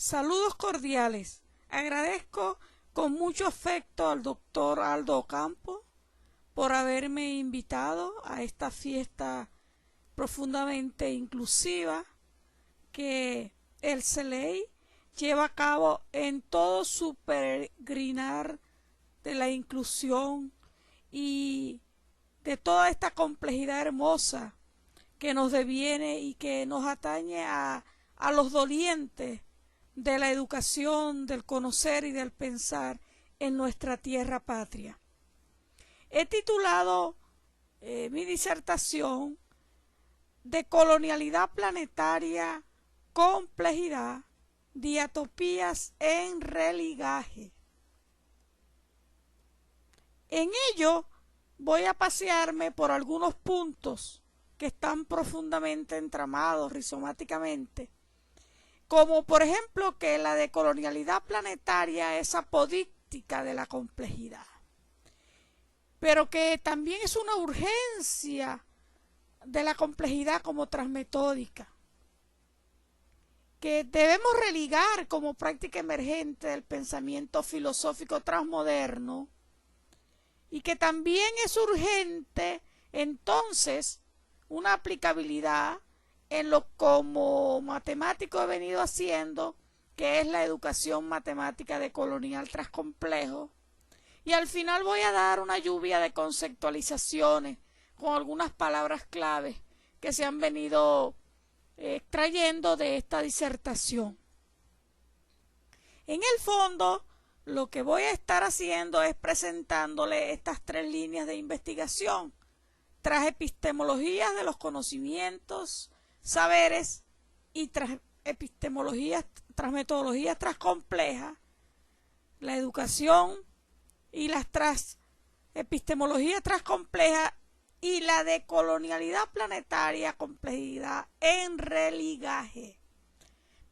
Saludos cordiales. Agradezco con mucho afecto al doctor Aldo Ocampo por haberme invitado a esta fiesta profundamente inclusiva que el CELEI lleva a cabo en todo su peregrinar de la inclusión y de toda esta complejidad hermosa que nos deviene y que nos atañe a los dolientes de la educación, del conocer y del pensar en nuestra tierra patria. He titulado mi disertación de colonialidad planetaria, complejidad, diatopías en religaje. En ello voy a pasearme por algunos puntos que están profundamente entramados rizomáticamente, como por ejemplo que la decolonialidad planetaria es apodíctica de la complejidad, pero que también es una urgencia de la complejidad como transmetódica, que debemos religar como práctica emergente del pensamiento filosófico transmoderno, y que también es urgente entonces una aplicabilidad en lo como matemático he venido haciendo, que es la educación matemática decolonial transcomplejo. Y al final voy a dar una lluvia de conceptualizaciones con algunas palabras claves que se han venido extrayendo de esta disertación. En el fondo, lo que voy a estar haciendo es presentándole estas tres líneas de investigación: tras epistemologías de los conocimientos, saberes y tras epistemologías, tras metodologías transcomplejas, la educación y las tras epistemologías transcomplejas y la decolonialidad planetaria, complejidad en religaje.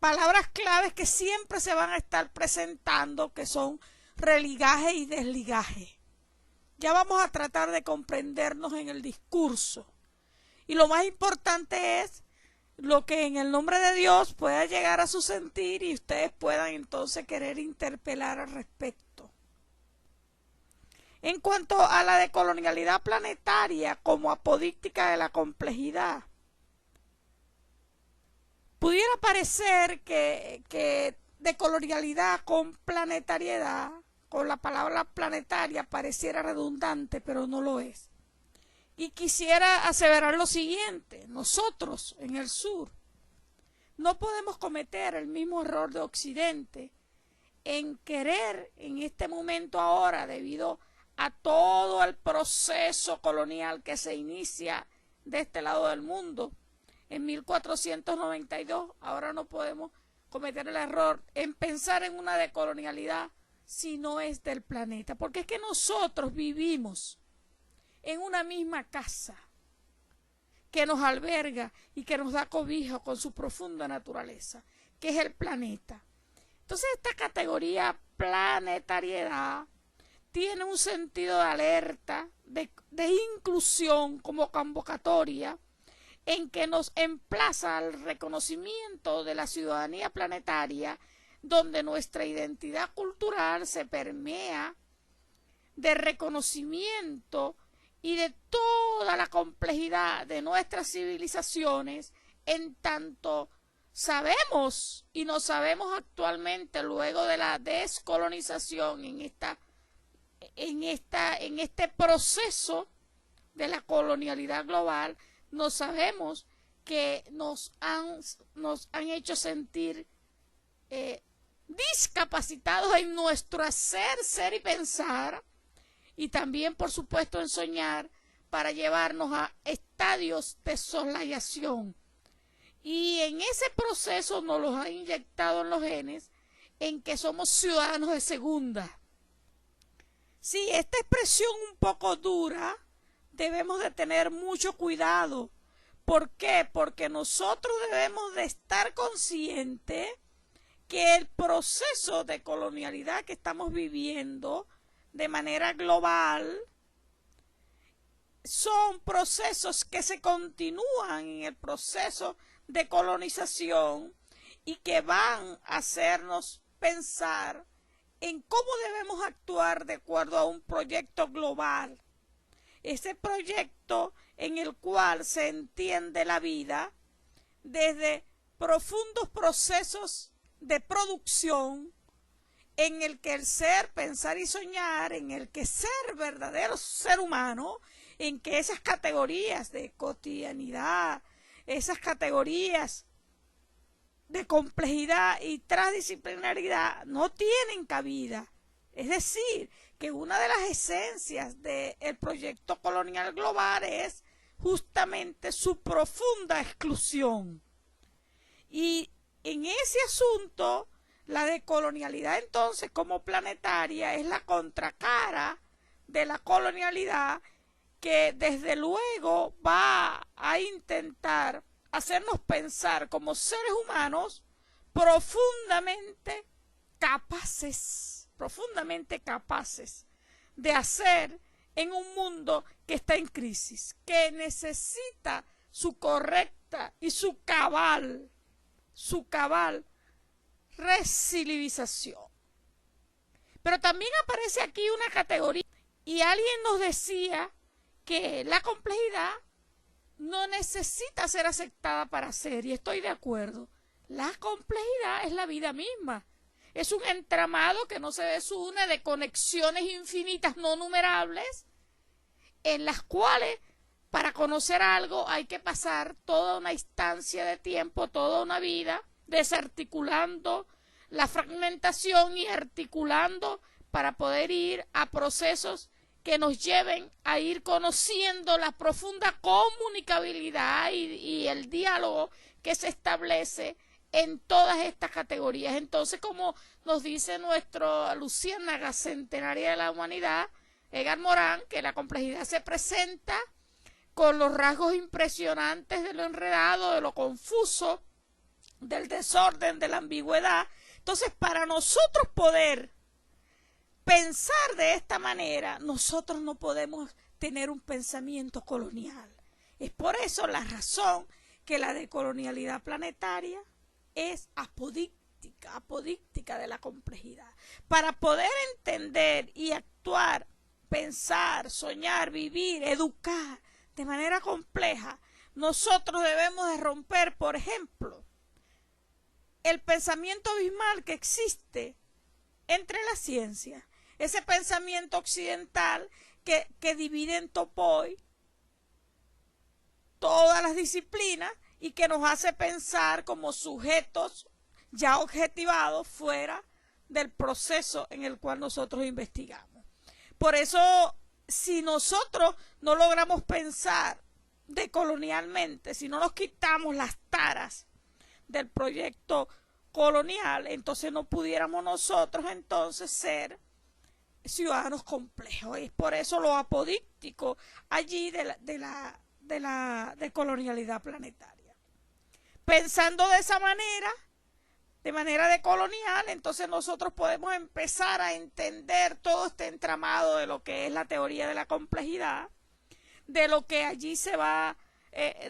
Palabras claves que siempre se van a estar presentando, que son religaje y desligaje. Ya vamos a tratar de comprendernos en el discurso. Y lo más importante es lo que en el nombre de Dios pueda llegar a su sentir y ustedes puedan entonces querer interpelar al respecto. En cuanto a la decolonialidad planetaria como apodíctica de la complejidad, pudiera parecer que decolonialidad con planetariedad, con la palabra planetaria, pareciera redundante, pero no lo es. Y quisiera aseverar lo siguiente: nosotros en el sur no podemos cometer el mismo error de Occidente en querer en este momento ahora, debido a todo el proceso colonial que se inicia de este lado del mundo en 1492, ahora no podemos cometer el error en pensar en una decolonialidad si no es del planeta, porque es que nosotros vivimos en una misma casa que nos alberga y que nos da cobijo con su profunda naturaleza, que es el planeta. Entonces esta categoría planetariedad tiene un sentido de alerta, de inclusión como convocatoria, en que nos emplaza al reconocimiento de la ciudadanía planetaria, donde nuestra identidad cultural se permea de reconocimiento y de toda la complejidad de nuestras civilizaciones, en tanto sabemos y no sabemos actualmente, luego de la descolonización en este proceso de la colonialidad global, no sabemos que nos han hecho sentir discapacitados en nuestro hacer, ser y pensar, y también por supuesto en soñar, para llevarnos a estadios de soslayación. Y en ese proceso nos los han inyectado en los genes, en que somos ciudadanos de segunda. Sí, esta expresión un poco dura, debemos de tener mucho cuidado. ¿Por qué? Porque nosotros debemos de estar conscientes que el proceso de colonialidad que estamos viviendo de manera global son procesos que se continúan en el proceso de colonización y que van a hacernos pensar en cómo debemos actuar de acuerdo a un proyecto global. Ese proyecto en el cual se entiende la vida desde profundos procesos de producción, en el que el ser, pensar y soñar, en el que ser verdadero ser humano, en que esas categorías de cotidianidad, esas categorías de complejidad y transdisciplinaridad no tienen cabida. Es decir, que una de las esencias del proyecto colonial global es justamente su profunda exclusión. Y en ese asunto, la decolonialidad entonces como planetaria es la contracara de la colonialidad, que desde luego va a intentar hacernos pensar como seres humanos profundamente capaces de hacer en un mundo que está en crisis, que necesita su correcta y su cabal resilivización. Pero también aparece aquí una categoría, y alguien nos decía que la complejidad no necesita ser aceptada para ser, y estoy de acuerdo. La complejidad es la vida misma. Es un entramado que no se desune de conexiones infinitas no numerables, en las cuales para conocer algo hay que pasar toda una instancia de tiempo, toda una vida, desarticulando la fragmentación y articulando para poder ir a procesos que nos lleven a ir conociendo la profunda comunicabilidad y el diálogo que se establece en todas estas categorías. Entonces, como nos dice nuestro luciérnaga centenaria de la humanidad, Edgar Morin, que la complejidad se presenta con los rasgos impresionantes de lo enredado, de lo confuso, del desorden, de la ambigüedad. Entonces, para nosotros poder pensar de esta manera, nosotros no podemos tener un pensamiento colonial. Es por eso la razón que la decolonialidad planetaria es apodíctica de la complejidad. Para poder entender y actuar, pensar, soñar, vivir, educar de manera compleja, nosotros debemos de romper, por ejemplo, el pensamiento abismal que existe entre la ciencia, ese pensamiento occidental que divide en topoi todas las disciplinas y que nos hace pensar como sujetos ya objetivados fuera del proceso en el cual nosotros investigamos. Por eso, si nosotros no logramos pensar decolonialmente, si no nos quitamos las taras del proyecto colonial, entonces no pudiéramos nosotros entonces ser ciudadanos complejos. Y por eso lo apodíctico allí de la decolonialidad planetaria. Pensando de esa manera, de manera decolonial, entonces nosotros podemos empezar a entender todo este entramado de lo que es la teoría de la complejidad, de lo que allí se va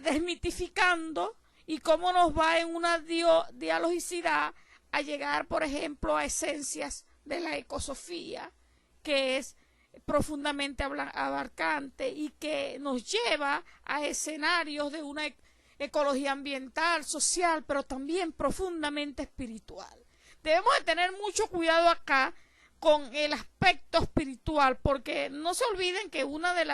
desmitificando, y cómo nos va en una dialogicidad a llegar, por ejemplo, a esencias de la ecosofía, que es profundamente abarcante y que nos lleva a escenarios de una ecología ambiental, social, pero también profundamente espiritual. Debemos de tener mucho cuidado acá con el aspecto espiritual, porque no se olviden que una de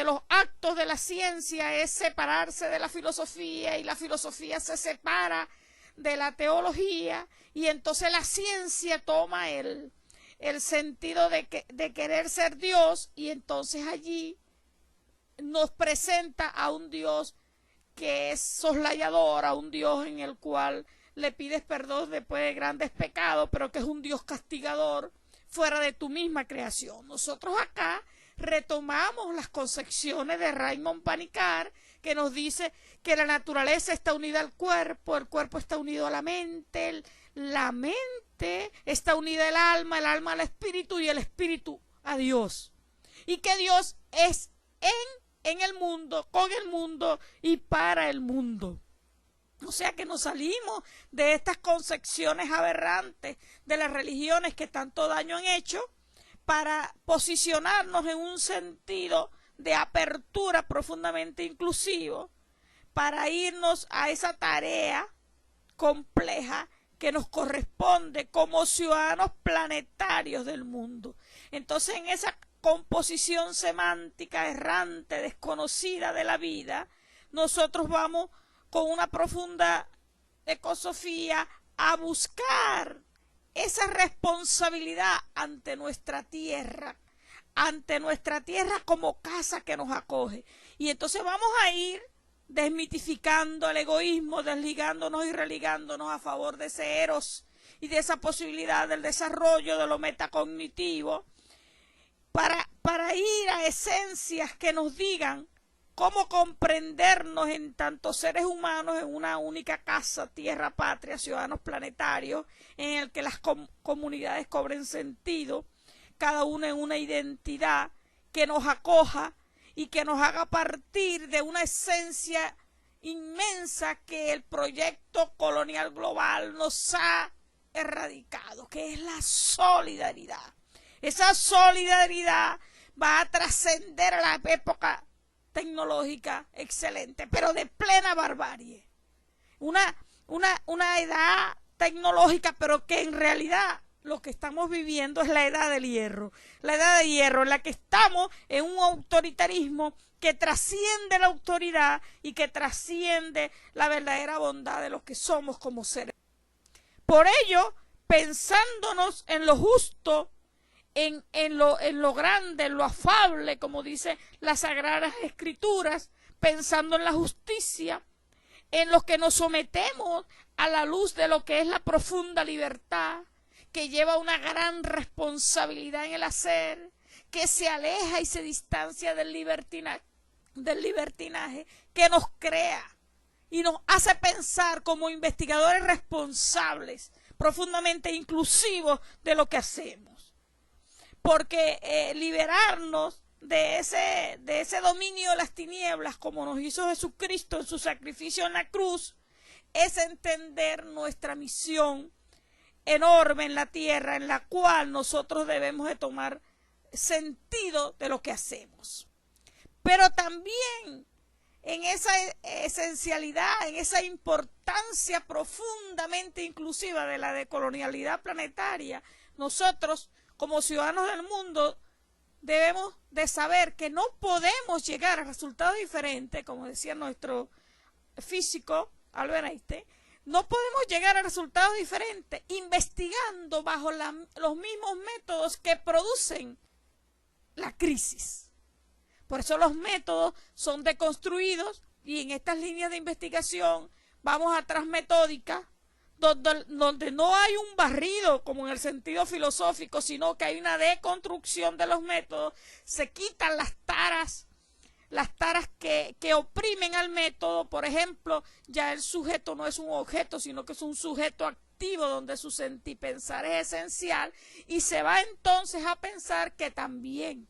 los actos de la ciencia es separarse de la filosofía, y la filosofía se separa de la teología, y entonces la ciencia toma el sentido de querer ser Dios, y entonces allí nos presenta a un Dios que es soslayador, a un Dios en el cual le pides perdón después de grandes pecados, pero que es un Dios castigador fuera de tu misma creación. Nosotros acá retomamos las concepciones de Raymond Panikkar, que nos dice que la naturaleza está unida al cuerpo, el cuerpo está unido a la mente está unida al alma al espíritu, y el espíritu a Dios. Y que Dios es en el mundo, con el mundo y para el mundo. O sea que nos salimos de estas concepciones aberrantes de las religiones que tanto daño han hecho para posicionarnos en un sentido de apertura profundamente inclusivo, para irnos a esa tarea compleja que nos corresponde como ciudadanos planetarios del mundo. Entonces, en esa composición semántica errante, desconocida de la vida, nosotros vamos con una profunda ecosofía a buscar esa responsabilidad ante nuestra tierra como casa que nos acoge. Y entonces vamos a ir desmitificando el egoísmo, desligándonos y religándonos a favor de ese eros y de esa posibilidad del desarrollo de lo metacognitivo, para ir a esencias que nos digan cómo comprendernos en tantos seres humanos en una única casa, tierra, patria, ciudadanos planetarios, en el que las comunidades cobren sentido, cada una en una identidad que nos acoja y que nos haga partir de una esencia inmensa que el proyecto colonial global nos ha erradicado, que es la solidaridad. Esa solidaridad va a trascender a la época tecnológica excelente, pero de plena barbarie. Una edad tecnológica, pero que en realidad lo que estamos viviendo es la edad del hierro. La edad de hierro en la que estamos en un autoritarismo que trasciende la autoridad y que trasciende la verdadera bondad de los que somos como seres. Por ello, pensándonos en lo justo, en lo grande, en lo afable, como dice las Sagradas Escrituras, pensando en la justicia, en lo que nos sometemos a la luz de lo que es la profunda libertad, que lleva una gran responsabilidad en el hacer, que se aleja y se distancia del libertinaje, que nos crea y nos hace pensar como investigadores responsables, profundamente inclusivos de lo que hacemos. Porque liberarnos de ese dominio de las tinieblas, como nos hizo Jesucristo en su sacrificio en la cruz, es entender nuestra misión enorme en la tierra, en la cual nosotros debemos de tomar sentido de lo que hacemos. Pero también en esa esencialidad, en esa importancia profundamente inclusiva de la decolonialidad planetaria, nosotros como ciudadanos del mundo debemos de saber que no podemos llegar a resultados diferentes, como decía nuestro físico Albert Einstein. No podemos llegar a resultados diferentes investigando bajo los mismos métodos que producen la crisis. Por eso los métodos son deconstruidos y en estas líneas de investigación vamos a transmetódicas donde no hay un barrido como en el sentido filosófico, sino que hay una deconstrucción de los métodos, se quitan las taras que oprimen al método. Por ejemplo, ya el sujeto no es un objeto, sino que es un sujeto activo donde su sentir pensar es esencial, y se va entonces a pensar que también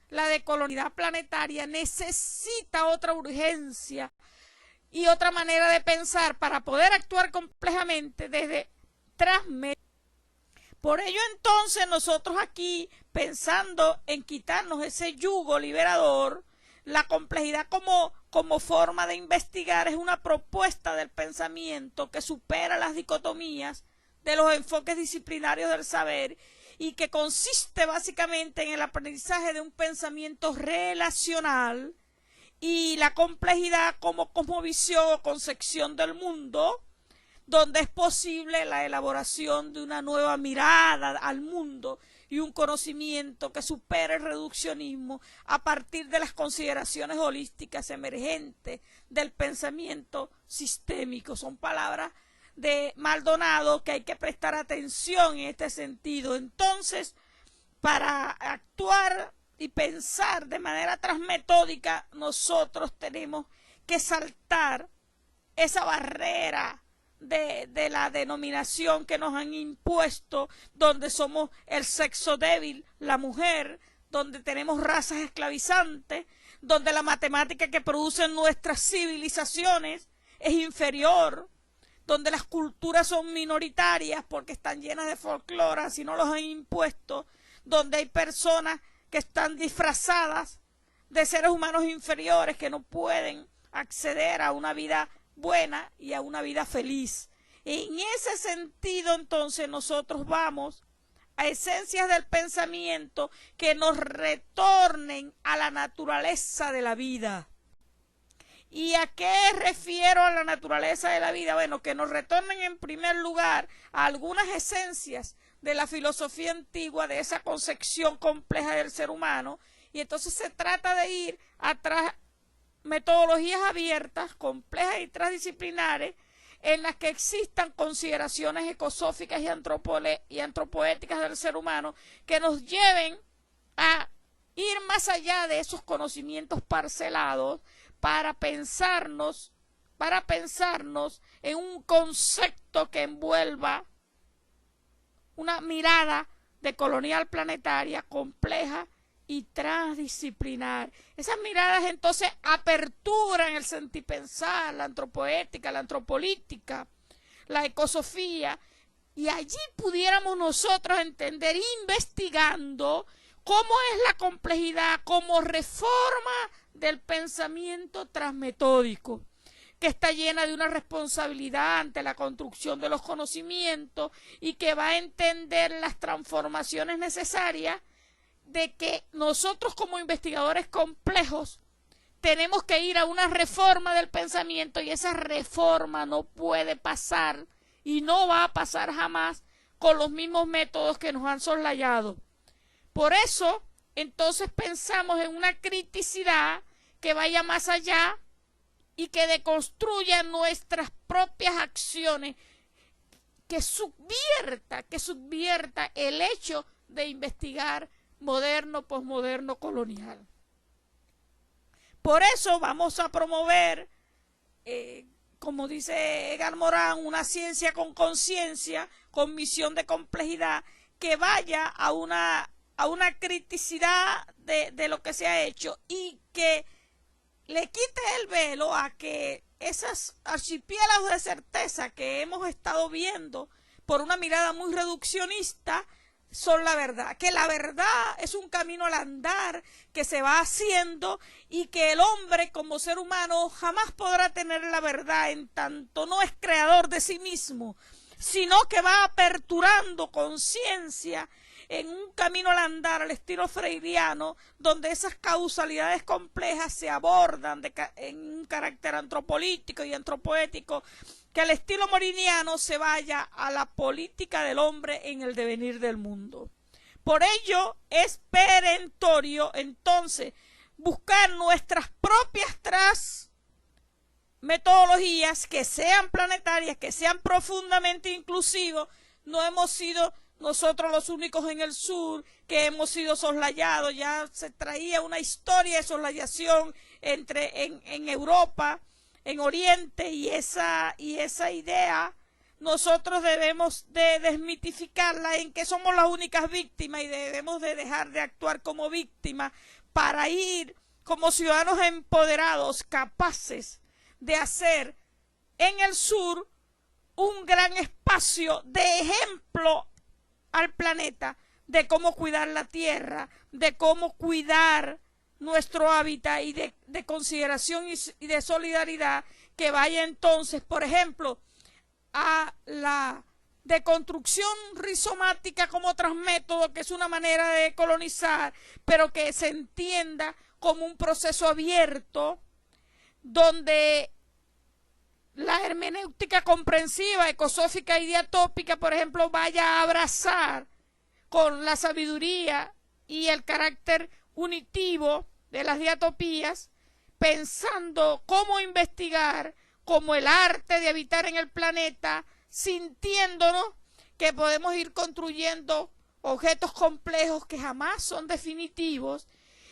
la decolonialidad planetaria necesita otra urgencia y otra manera de pensar para poder actuar complejamente desde transmedia. Por ello entonces nosotros aquí, pensando en quitarnos ese yugo liberador, la complejidad como forma de investigar es una propuesta del pensamiento que supera las dicotomías de los enfoques disciplinarios del saber y que consiste básicamente en el aprendizaje de un pensamiento relacional y la complejidad como cosmovisión o concepción del mundo, donde es posible la elaboración de una nueva mirada al mundo y un conocimiento que supere el reduccionismo a partir de las consideraciones holísticas emergentes del pensamiento sistémico. Son palabras de Maldonado que hay que prestar atención en este sentido. Entonces, para actuar y pensar de manera transmetódica, nosotros tenemos que saltar esa barrera de la denominación que nos han impuesto, donde somos el sexo débil, la mujer, donde tenemos razas esclavizantes, donde la matemática que producen nuestras civilizaciones es inferior, donde las culturas son minoritarias porque están llenas de folclore, así no los han impuesto, donde hay personas que están disfrazadas de seres humanos inferiores que no pueden acceder a una vida buena y a una vida feliz. En ese sentido, entonces, nosotros vamos a esencias del pensamiento que nos retornen a la naturaleza de la vida. ¿Y a qué refiero a la naturaleza de la vida? Bueno, que nos retornen en primer lugar a algunas esencias de la filosofía antigua, de esa concepción compleja del ser humano, y entonces se trata de ir atrás metodologías abiertas, complejas y transdisciplinares, en las que existan consideraciones ecosóficas y antropoéticas del ser humano que nos lleven a ir más allá de esos conocimientos parcelados para pensarnos en un concepto que envuelva una mirada de colonial planetaria compleja y transdisciplinar. Esas miradas entonces aperturan el sentipensar, la antropoética, la antropolítica, la ecosofía, y allí pudiéramos nosotros entender, investigando, cómo es la complejidad como reforma del pensamiento transmetódico, que está llena de una responsabilidad ante la construcción de los conocimientos y que va a entender las transformaciones necesarias de que nosotros como investigadores complejos tenemos que ir a una reforma del pensamiento, y esa reforma no puede pasar y no va a pasar jamás con los mismos métodos que nos han soslayado. Por eso, entonces pensamos en una criticidad que vaya más allá y que deconstruya nuestras propias acciones, que subvierta el hecho de investigar moderno, posmoderno, colonial. Por eso vamos a promover, como dice Edgar Morin, una ciencia con conciencia, con misión de complejidad, que vaya a una criticidad de lo que se ha hecho y que le quite el velo a que esas archipiélagos de certeza que hemos estado viendo por una mirada muy reduccionista son la verdad, que la verdad es un camino al andar que se va haciendo y que el hombre como ser humano jamás podrá tener la verdad en tanto no es creador de sí mismo, sino que va aperturando conciencia en un camino al andar al estilo freiriano, donde esas causalidades complejas se abordan en un carácter antropolítico y antropoético, que al estilo moriniano se vaya a la política del hombre en el devenir del mundo. Por ello es perentorio entonces buscar nuestras propias metodologías que sean planetarias, que sean profundamente inclusivos. No hemos sido nosotros los únicos en el sur que hemos sido soslayados. Ya se traía una historia de soslayación en Europa, en Oriente, y esa idea nosotros debemos de desmitificarla en que somos las únicas víctimas y debemos de dejar de actuar como víctimas para ir como ciudadanos empoderados, capaces de hacer en el sur un gran espacio de ejemplo al planeta, de cómo cuidar la tierra, de cómo cuidar nuestro hábitat y de consideración y de solidaridad, que vaya entonces, por ejemplo, a la deconstrucción rizomática como transmétodo, que es una manera de colonizar, pero que se entienda como un proceso abierto, donde la hermenéutica comprensiva, ecosófica y diatópica, por ejemplo, vaya a abrazar con la sabiduría y el carácter unitivo de las diatopías, pensando cómo investigar, como el arte de habitar en el planeta, sintiéndonos que podemos ir construyendo objetos complejos que jamás son definitivos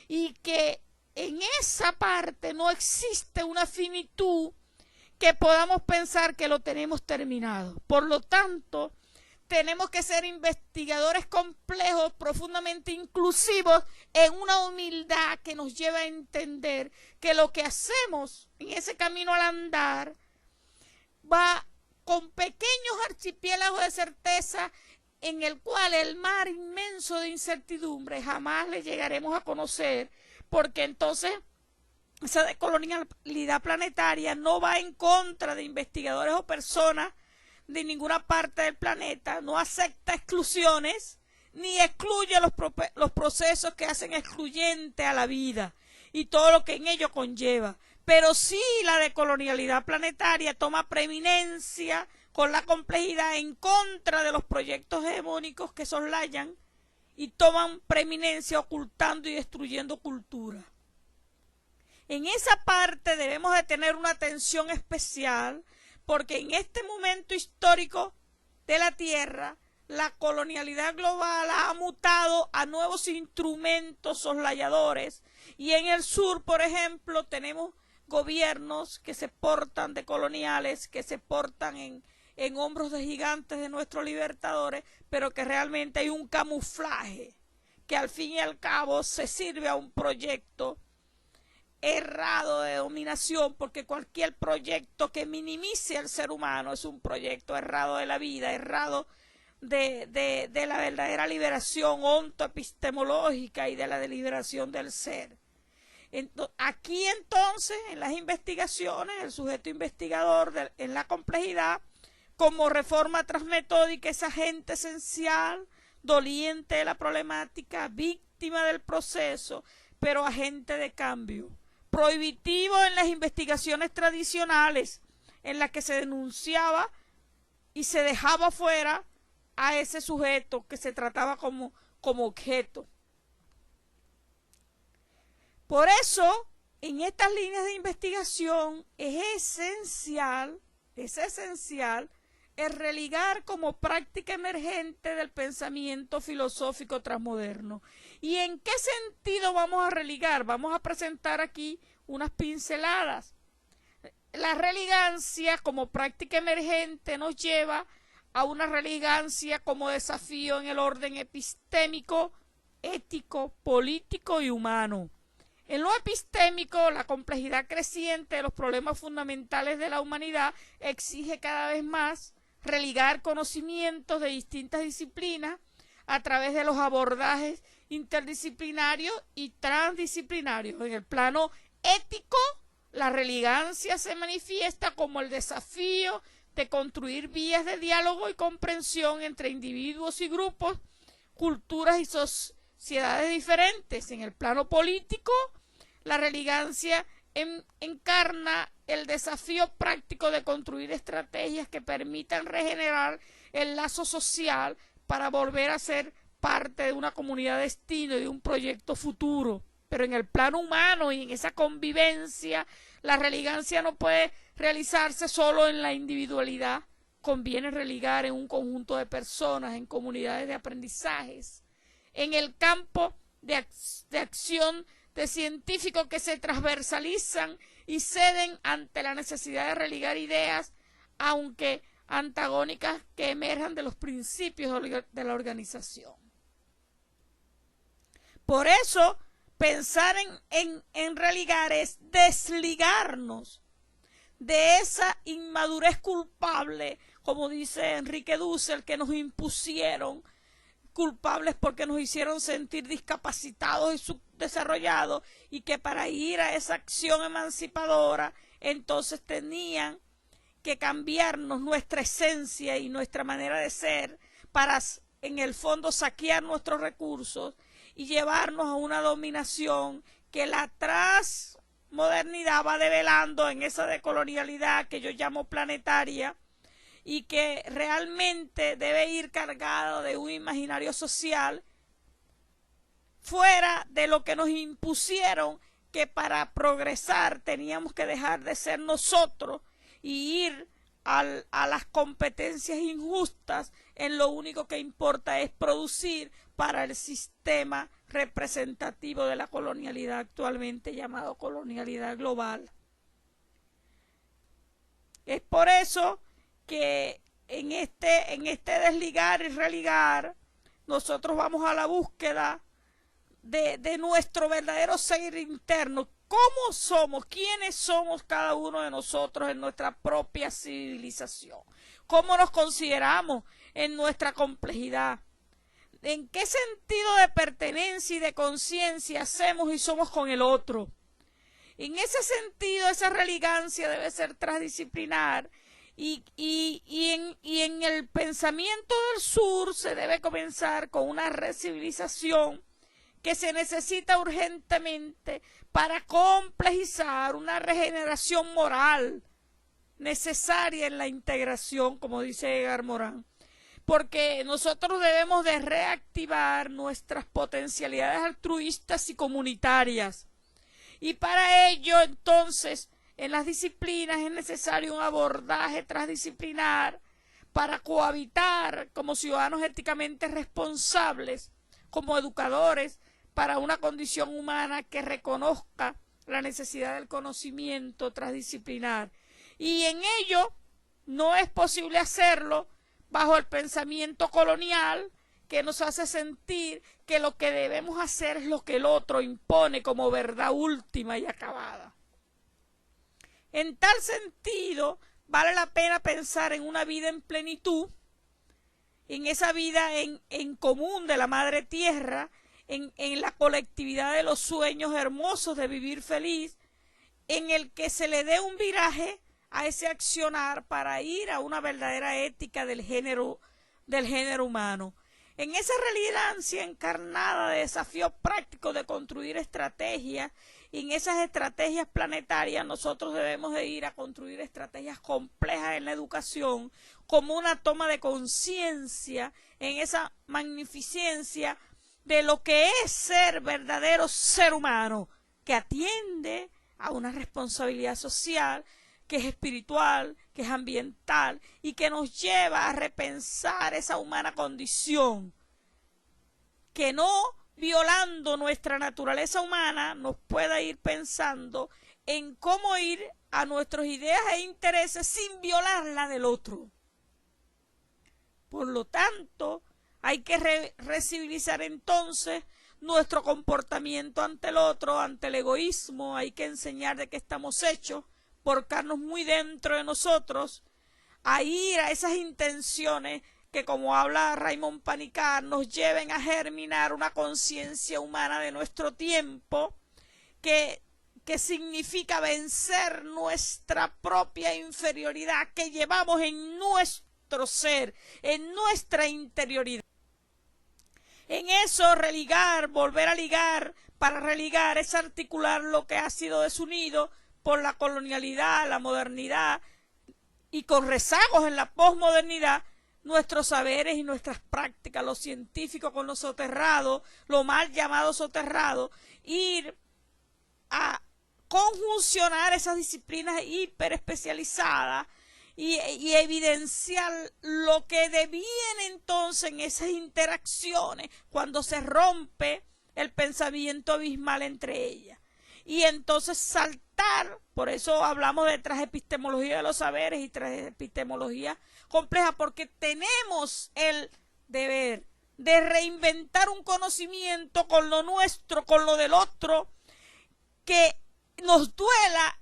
y que en esa parte no existe una finitud que podamos pensar que lo tenemos terminado. Por lo tanto, tenemos que ser investigadores complejos, profundamente inclusivos, en una humildad que nos lleva a entender que lo que hacemos en ese camino al andar va con pequeños archipiélagos de certeza en el cual el mar inmenso de incertidumbre jamás le llegaremos a conocer, porque entonces esa decolonialidad planetaria no va en contra de investigadores o personas de ninguna parte del planeta, no acepta exclusiones, ni excluye los procesos que hacen excluyente a la vida y todo lo que en ello conlleva. Pero sí la decolonialidad planetaria toma preeminencia con la complejidad en contra de los proyectos hegemónicos que soslayan y toman preeminencia ocultando y destruyendo cultura. En esa parte debemos de tener una atención especial porque en este momento histórico de la Tierra, la colonialidad global ha mutado a nuevos instrumentos soslayadores y en el sur, por ejemplo, tenemos gobiernos que se portan de coloniales, que se portan en hombros de gigantes de nuestros libertadores, pero que realmente hay un camuflaje que al fin y al cabo se sirve a un proyecto errado de dominación, porque cualquier proyecto que minimice al ser humano es un proyecto errado de la vida, errado de la verdadera liberación ontoepistemológica y de la deliberación del ser. Aquí entonces, en las investigaciones, el sujeto investigador en la complejidad, como reforma transmetódica, es agente esencial, doliente de la problemática, víctima del proceso, pero agente de cambio. Prohibitivo en las investigaciones tradicionales, en las que se denunciaba y se dejaba fuera a ese sujeto que se trataba como objeto. Por eso, en estas líneas de investigación es esencial el religar como práctica emergente del pensamiento filosófico transmoderno. ¿Y en qué sentido vamos a religar? Vamos a presentar aquí unas pinceladas. La religancia como práctica emergente nos lleva a una religancia como desafío en el orden epistémico, ético, político y humano. En lo epistémico, la complejidad creciente de los problemas fundamentales de la humanidad exige cada vez más religar conocimientos de distintas disciplinas a través de los abordajes interdisciplinarios y transdisciplinarios. En el plano ético, la religancia se manifiesta como el desafío de construir vías de diálogo y comprensión entre individuos y grupos, culturas y sociedades diferentes. En el plano político, la religancia encarna el desafío práctico de construir estrategias que permitan regenerar el lazo social para volver a ser parte de una comunidad de destino y de un proyecto futuro. Pero en el plano humano y en esa convivencia, la religancia no puede realizarse solo en la individualidad. Conviene religar en un conjunto de personas, en comunidades de aprendizajes, en el campo de acción de científicos que se transversalizan y ceden ante la necesidad de religar ideas, aunque antagónicas, que emerjan de los principios de la organización. Por eso, pensar en religar es desligarnos de esa inmadurez culpable, como dice Enrique Dussel, que nos impusieron, culpables porque nos hicieron sentir discapacitados y subdesarrollados, y que para ir a esa acción emancipadora entonces tenían que cambiarnos nuestra esencia y nuestra manera de ser para en el fondo saquear nuestros recursos y llevarnos a una dominación que la transmodernidad va develando en esa decolonialidad que yo llamo planetaria, y que realmente debe ir cargado de un imaginario social fuera de lo que nos impusieron, que para progresar teníamos que dejar de ser nosotros y ir a las competencias injustas. En lo único que importa es producir para el sistema representativo de la colonialidad actualmente llamado colonialidad global. Es por eso que en este desligar y religar nosotros vamos a la búsqueda de nuestro verdadero ser interno. ¿Cómo somos? ¿Quiénes somos cada uno de nosotros en nuestra propia civilización? ¿Cómo nos consideramos en nuestra complejidad? ¿En qué sentido de pertenencia y de conciencia hacemos y somos con el otro? En ese sentido, esa religancia debe ser transdisciplinar y en el pensamiento del sur se debe comenzar con una recivilización que se necesita urgentemente para complejizar una regeneración moral necesaria en la integración, como dice Edgar Morin, porque nosotros debemos de reactivar nuestras potencialidades altruistas y comunitarias. Y para ello, entonces, en las disciplinas es necesario un abordaje transdisciplinar para cohabitar como ciudadanos éticamente responsables, como educadores, para una condición humana que reconozca la necesidad del conocimiento transdisciplinar. Y en ello no es posible hacerlo bajo el pensamiento colonial que nos hace sentir que lo que debemos hacer es lo que el otro impone como verdad última y acabada. En tal sentido, vale la pena pensar en una vida en plenitud, en esa vida en común de la Madre Tierra, en la colectividad de los sueños hermosos de vivir feliz, en el que se le dé un viraje a ese accionar para ir a una verdadera ética del género humano. En esa relevancia encarnada de desafíos prácticos de construir estrategias, y en esas estrategias planetarias nosotros debemos de ir a construir estrategias complejas en la educación como una toma de conciencia en esa magnificencia de lo que es ser verdadero ser humano, que atiende a una responsabilidad social, que es espiritual, que es ambiental y que nos lleva a repensar esa humana condición, que no violando nuestra naturaleza humana nos pueda ir pensando en cómo ir a nuestras ideas e intereses sin violar la del otro. Por lo tanto, hay que recivilizar entonces nuestro comportamiento ante el otro, ante el egoísmo. Hay que enseñar de qué estamos hechos, porcarnos muy dentro de nosotros, a ir a esas intenciones que, como habla Raymond Panikkar, nos lleven a germinar una conciencia humana de nuestro tiempo, que significa vencer nuestra propia inferioridad que llevamos en nuestro ser, en nuestra interioridad. En eso religar, volver a ligar, para religar es articular lo que ha sido desunido por la colonialidad, la modernidad y con rezagos en la posmodernidad, nuestros saberes y nuestras prácticas, lo científico con lo soterrado, lo mal llamado soterrado, ir a conjuncionar esas disciplinas hiperespecializadas y evidenciar lo que deviene entonces en esas interacciones cuando se rompe el pensamiento abismal entre ellas. Y entonces saltar, por eso hablamos de transepistemología de los saberes y transepistemología compleja, porque tenemos el deber de reinventar un conocimiento con lo nuestro, con lo del otro, que nos duela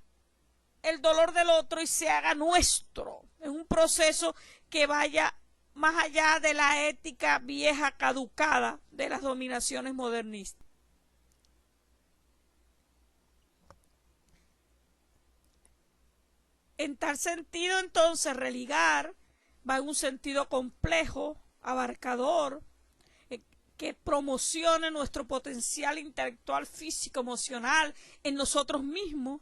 el dolor del otro y se haga nuestro. Es un proceso que vaya más allá de la ética vieja caducada de las dominaciones modernistas. En tal sentido, entonces, religar va en un sentido complejo, abarcador, que promocione nuestro potencial intelectual, físico, emocional en nosotros mismos,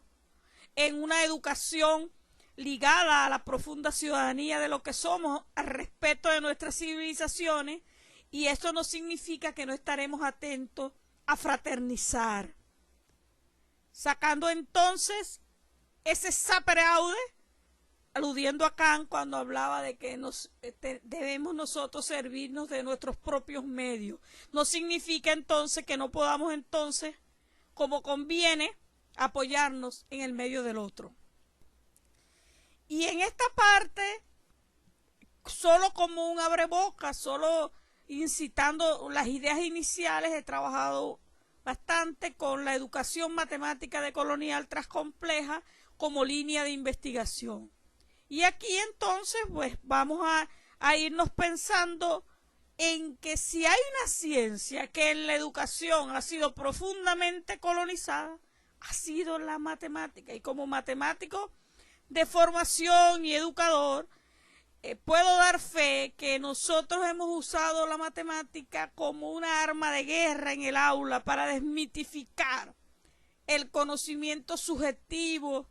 en una educación ligada a la profunda ciudadanía de lo que somos, al respeto de nuestras civilizaciones, y esto no significa que no estaremos atentos a fraternizar, sacando entonces ese sapere aude, aludiendo a Kant cuando hablaba de que debemos nosotros servirnos de nuestros propios medios. No significa entonces que no podamos entonces, como conviene, apoyarnos en el medio del otro. Y en esta parte, solo como un abreboca, solo incitando las ideas iniciales, he trabajado bastante con la educación matemática decolonial transcompleja como línea de investigación. Y aquí entonces pues vamos a irnos pensando en que si hay una ciencia que en la educación ha sido profundamente colonizada, ha sido la matemática. Y como matemático de formación y educador, puedo dar fe que nosotros hemos usado la matemática como una arma de guerra en el aula para desmitificar el conocimiento subjetivo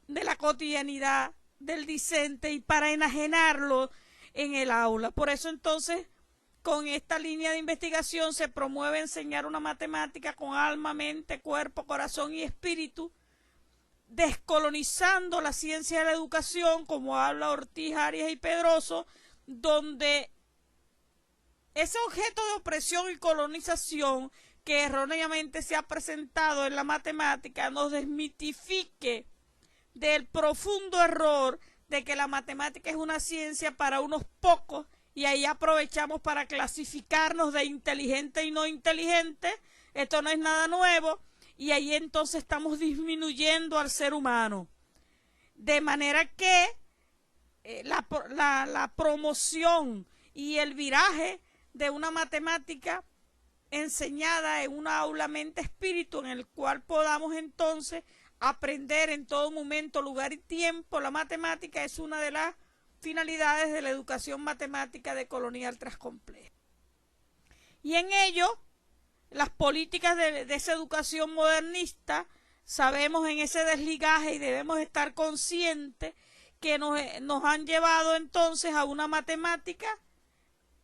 de la cotidianidad del discente y para enajenarlo en el aula. Por eso entonces con esta línea de investigación se promueve enseñar una matemática con alma, mente, cuerpo, corazón y espíritu, descolonizando la ciencia de la educación, como habla Ortiz, Arias y Pedroso, donde ese objeto de opresión y colonización que erróneamente se ha presentado en la matemática nos desmitifique del profundo error de que la matemática es una ciencia para unos pocos y ahí aprovechamos para clasificarnos de inteligente y no inteligente. Esto no es nada nuevo y ahí entonces estamos disminuyendo al ser humano. De manera que la promoción y el viraje de una matemática enseñada en una aula mente espíritu en el cual podamos entonces aprender en todo momento, lugar y tiempo la matemática es una de las finalidades de la educación matemática decolonial transcompleja. Y en ello, las políticas de esa educación modernista, sabemos en ese desligaje y debemos estar conscientes que nos han llevado entonces a una matemática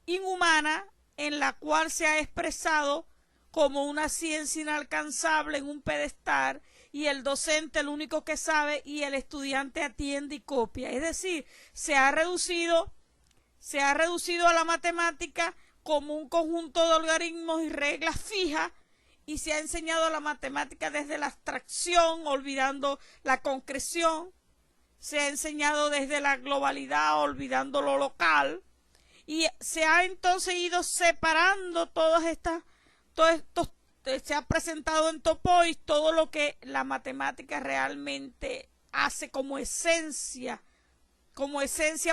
inhumana en la cual se ha expresado como una ciencia inalcanzable en un pedestal y el docente el único que sabe y el estudiante atiende y copia. Es decir, se ha reducido a la matemática como un conjunto de algoritmos y reglas fijas y se ha enseñado la matemática desde la abstracción, olvidando la concreción, se ha enseñado desde la globalidad, olvidando lo local, y se ha entonces ido separando se ha presentado en Topois todo lo que la matemática realmente hace como esencia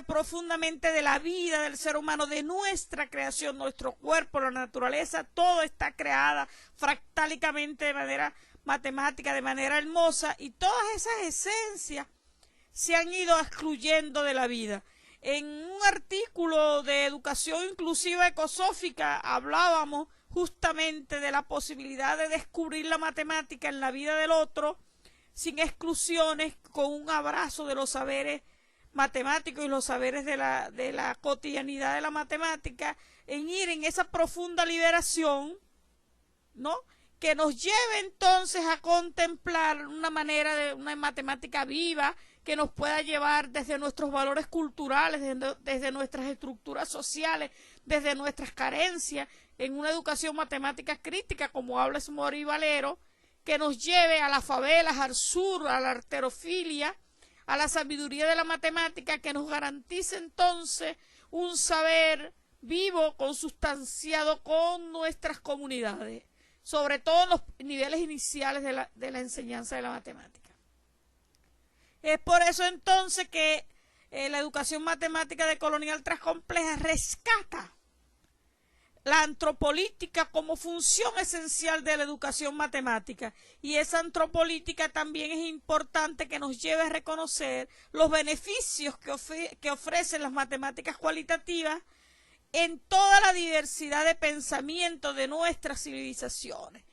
profundamente de la vida del ser humano, de nuestra creación, nuestro cuerpo, la naturaleza, todo está creada fractálicamente de manera matemática, de manera hermosa, y todas esas esencias se han ido excluyendo de la vida. En un artículo de educación inclusiva ecosófica hablábamos justamente de la posibilidad de descubrir la matemática en la vida del otro sin exclusiones, con un abrazo de los saberes matemáticos y los saberes de la cotidianidad de la matemática, en ir en esa profunda liberación, ¿no?, que nos lleve entonces a contemplar una manera de una matemática viva que nos pueda llevar desde nuestros valores culturales, desde nuestras estructuras sociales, desde nuestras carencias, en una educación matemática crítica, como habla Mori Valero, que nos lleve a las favelas, al sur, a la arterofilia, a la sabiduría de la matemática, que nos garantice entonces un saber vivo, consustanciado con nuestras comunidades, sobre todo en los niveles iniciales de la enseñanza de la matemática. Es por eso entonces que la educación matemática decolonial transcompleja rescata la antropolítica como función esencial de la educación matemática, y esa antropolítica también es importante que nos lleve a reconocer los beneficios que ofrecen las matemáticas cualitativas en toda la diversidad de pensamiento de nuestras civilizaciones,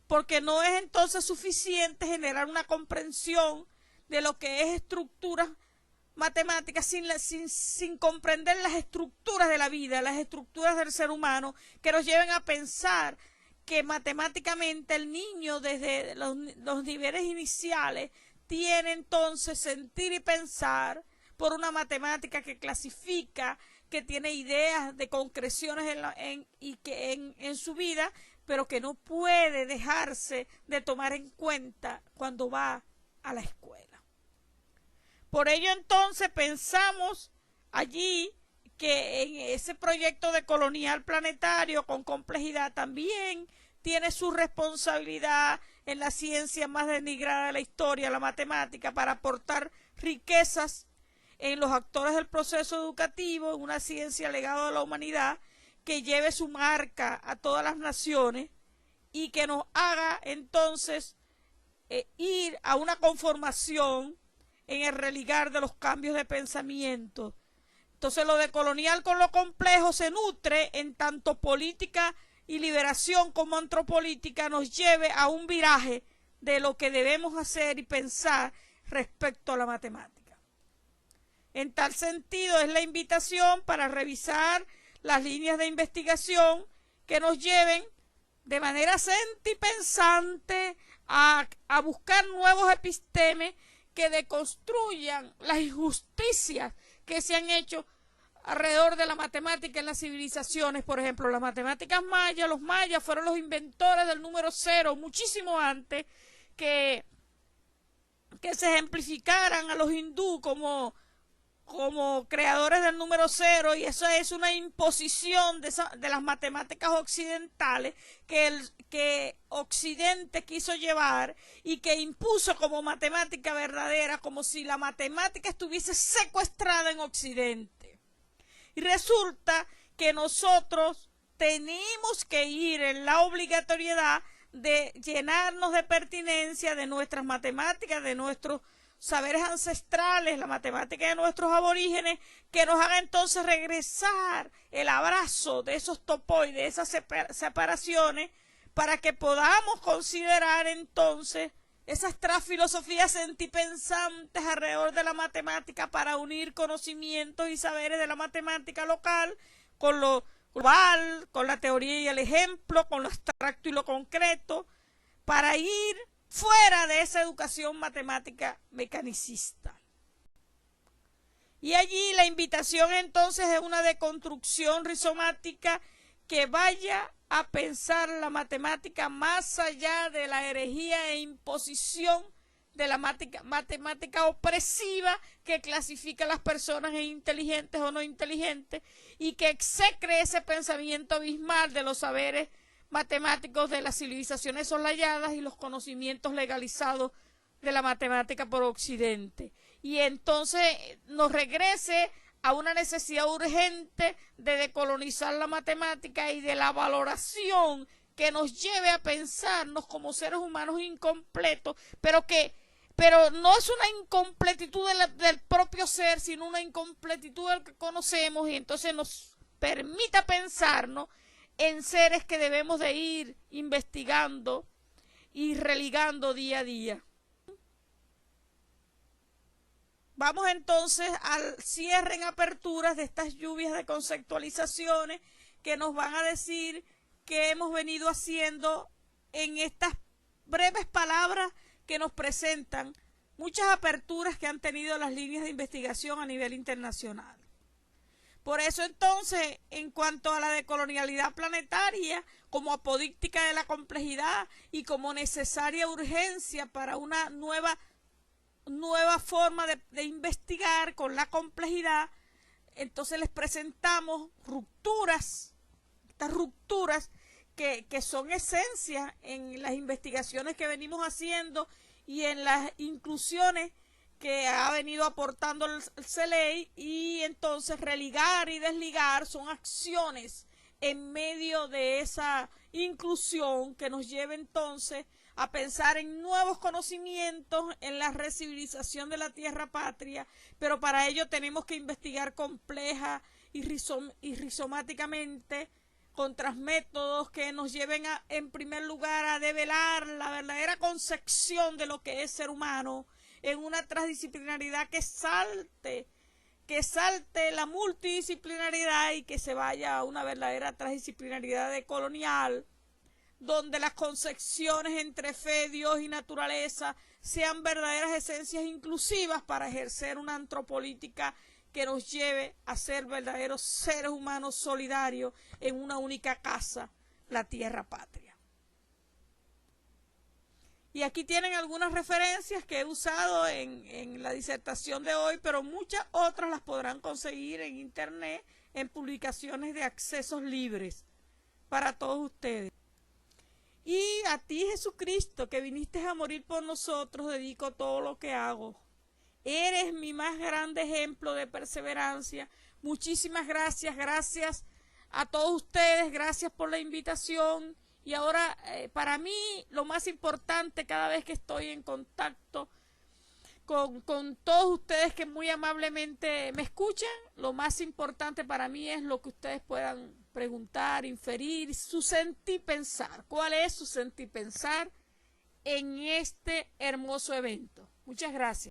porque no es entonces suficiente generar una comprensión de lo que es estructuras matemáticas sin comprender las estructuras de la vida, las estructuras del ser humano, que nos lleven a pensar que matemáticamente el niño desde los niveles iniciales tiene entonces sentir y pensar por una matemática que clasifica, que tiene ideas de concreciones en su vida, pero que no puede dejarse de tomar en cuenta cuando va a la escuela. Por ello entonces pensamos allí que en ese proyecto de colonial planetario con complejidad también tiene su responsabilidad en la ciencia más denigrada de la historia, la matemática, para aportar riquezas en los actores del proceso educativo, en una ciencia legado a la humanidad que lleve su marca a todas las naciones y que nos haga entonces ir a una conformación en el religar de los cambios de pensamiento. Entonces lo decolonial con lo complejo se nutre en tanto política y liberación como antropolítica nos lleve a un viraje de lo que debemos hacer y pensar respecto a la matemática. En tal sentido es la invitación para revisar las líneas de investigación que nos lleven de manera sentipensante a buscar nuevos epistemes que deconstruyan las injusticias que se han hecho alrededor de la matemática en las civilizaciones. Por ejemplo, las matemáticas mayas, los mayas fueron los inventores del número cero muchísimo antes que se ejemplificaran a los hindú como creadores del número cero, y eso es una imposición de las matemáticas occidentales que Occidente quiso llevar y que impuso como matemática verdadera, como si la matemática estuviese secuestrada en Occidente. Y resulta que nosotros tenemos que ir en la obligatoriedad de llenarnos de pertinencia de nuestras matemáticas, de nuestros saberes ancestrales, la matemática de nuestros aborígenes, que nos haga entonces regresar el abrazo de esos topoides, de esas separaciones, para que podamos considerar entonces esas tres filosofías sentipensantes alrededor de la matemática para unir conocimientos y saberes de la matemática local con lo global, con la teoría y el ejemplo, con lo abstracto y lo concreto, para ir fuera de esa educación matemática mecanicista. Y allí la invitación entonces es una deconstrucción rizomática que vaya a pensar la matemática más allá de la herejía e imposición de la matemática opresiva que clasifica a las personas en inteligentes o no inteligentes y que execre ese pensamiento abismal de los saberes matemáticos de las civilizaciones soslayadas y los conocimientos legalizados de la matemática por Occidente. Y entonces nos regrese a una necesidad urgente de decolonizar la matemática y de la valoración que nos lleve a pensarnos como seres humanos incompletos, pero no es una incompletitud del propio ser, sino una incompletitud del que conocemos, y entonces nos permita pensarnos en seres que debemos de ir investigando y religando día a día. Vamos entonces al cierre en aperturas de estas lluvias de conceptualizaciones que nos van a decir qué hemos venido haciendo en estas breves palabras que nos presentan muchas aperturas que han tenido las líneas de investigación a nivel internacional. Por eso entonces, en cuanto a la decolonialidad planetaria, como apodíctica de la complejidad y como necesaria urgencia para una nueva forma de investigar con la complejidad, entonces les presentamos estas rupturas que son esencias en las investigaciones que venimos haciendo y en las inclusiones que ha venido aportando el CELEI, y entonces religar y desligar son acciones en medio de esa inclusión que nos lleva entonces a pensar en nuevos conocimientos, en la recivilización de la tierra patria, pero para ello tenemos que investigar compleja y rizomáticamente con métodos que nos lleven en primer lugar a develar la verdadera concepción de lo que es ser humano, en una transdisciplinaridad que salte la multidisciplinaridad y que se vaya a una verdadera transdisciplinaridad decolonial, donde las concepciones entre fe, Dios y naturaleza sean verdaderas esencias inclusivas para ejercer una antropolítica que nos lleve a ser verdaderos seres humanos solidarios en una única casa, la tierra patria. Y aquí tienen algunas referencias que he usado en la disertación de hoy, pero muchas otras las podrán conseguir en internet, en publicaciones de accesos libres para todos ustedes. Y a ti, Jesucristo, que viniste a morir por nosotros, dedico todo lo que hago. Eres mi más grande ejemplo de perseverancia. Muchísimas gracias, gracias a todos ustedes, gracias por la invitación. Y ahora, para mí, lo más importante cada vez que estoy en contacto con todos ustedes que muy amablemente me escuchan, lo más importante para mí es lo que ustedes puedan preguntar, inferir, su sentir pensar. ¿Cuál es su sentir pensar en este hermoso evento? Muchas gracias.